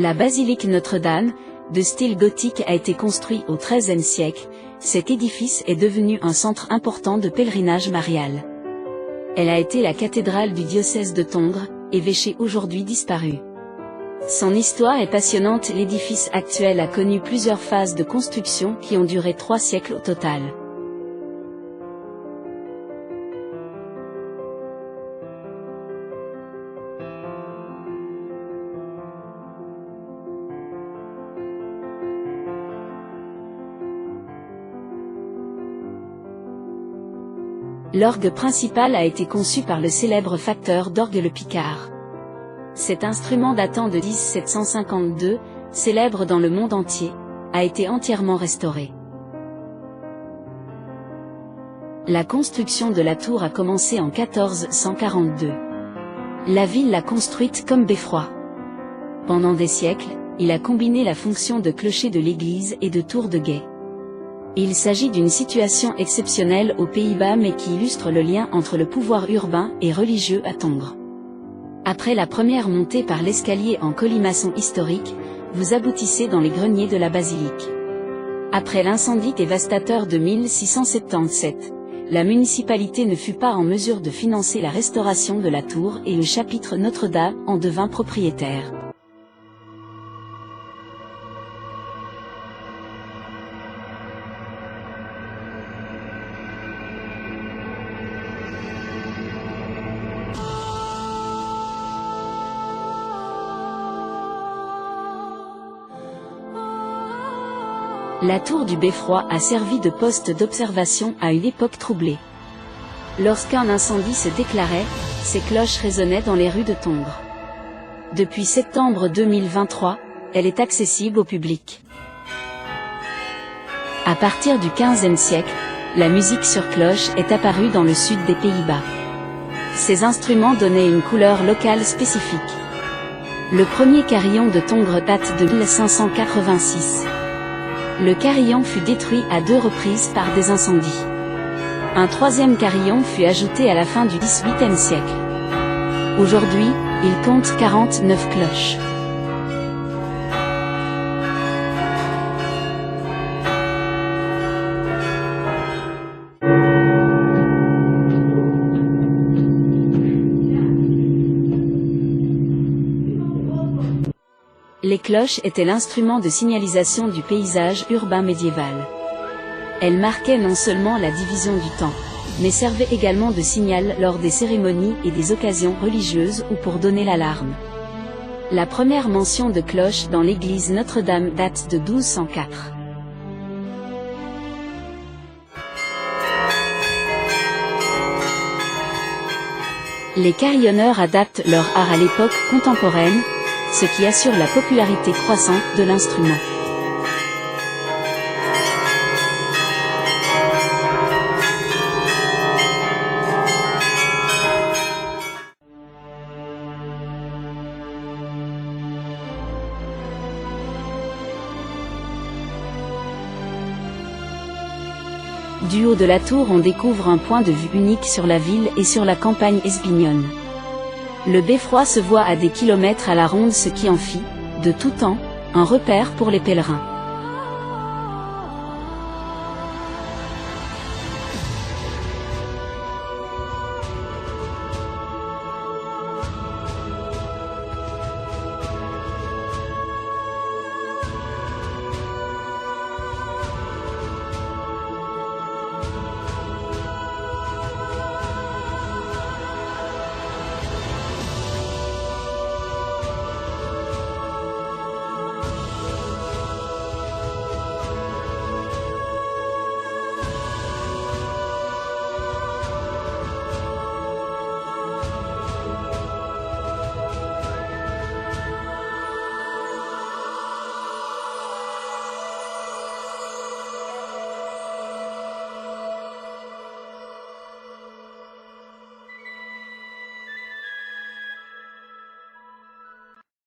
La basilique Notre-Dame, de style gothique, a été construite au XIIIe siècle. Cet édifice est devenu un centre important de pèlerinage marial. Elle a été la cathédrale du diocèse de Tongres, évêché aujourd'hui disparu. Son histoire est passionnante. L'édifice actuel a connu plusieurs phases de construction qui ont duré 3 siècles au total. L'orgue principal a été conçu par le célèbre facteur d'orgue Le Picard. Cet instrument datant de 1752, célèbre dans le monde entier, a été entièrement restauré. La construction de la tour a commencé en 1442. La ville l'a construite comme beffroi. Pendant des siècles, il a combiné la fonction de clocher de l'église et de tour de guet. Il s'agit d'une situation exceptionnelle aux Pays-Bas mais qui illustre le lien entre le pouvoir urbain et religieux à Tongres. Après la première montée par l'escalier en colimaçon historique, vous aboutissez dans les greniers de la basilique. Après l'incendie dévastateur de 1677, la municipalité ne fut pas en mesure de financer la restauration de la tour et le chapitre Notre-Dame en devint propriétaire. La tour du Beffroi a servi de poste d'observation à une époque troublée. Lorsqu'un incendie se déclarait, ses cloches résonnaient dans les rues de Tongres. Depuis septembre 2023, elle est accessible au public. À partir du XVe siècle, la musique sur cloche est apparue dans le sud des Pays-Bas. Ces instruments donnaient une couleur locale spécifique. Le premier carillon de Tongres date de 1586. Le carillon fut détruit à 2 reprises par des incendies. Un 3e carillon fut ajouté à la fin du XVIIIe siècle. Aujourd'hui, il compte 49 cloches. Les cloches étaient l'instrument de signalisation du paysage urbain médiéval. Elles marquaient non seulement la division du temps, mais servaient également de signal lors des cérémonies et des occasions religieuses ou pour donner l'alarme. La première mention de cloche dans l'église Notre-Dame date de 1204. Les carillonneurs adaptent leur art à l'époque contemporaine, ce qui assure la popularité croissante de l'instrument. Du haut de la tour, on découvre un point de vue unique sur la ville et sur la campagne esbignonne. Le Beffroi se voit à des kilomètres à la ronde, ce qui en fit, de tout temps, un repère pour les pèlerins.